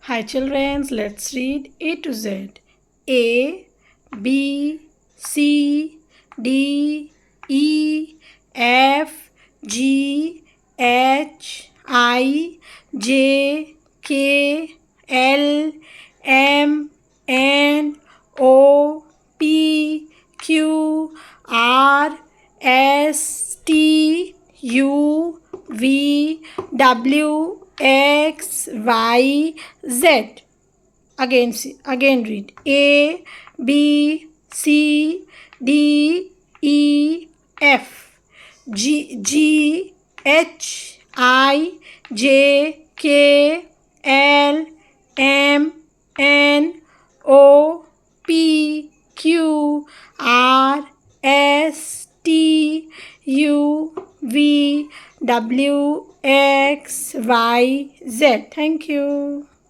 Hi children, let's read A to Z. A, B, C, D, E, F, G, H, I, J, K, L, M, N, O, P, Q, R, S, T, U, V, W, X, Y, Z. Again read A, B, C, D, E, F, G, H, I, J, K, L, M, N, O, P, Q, R, S, T, U, V, W, X, Y, Z. Thank you.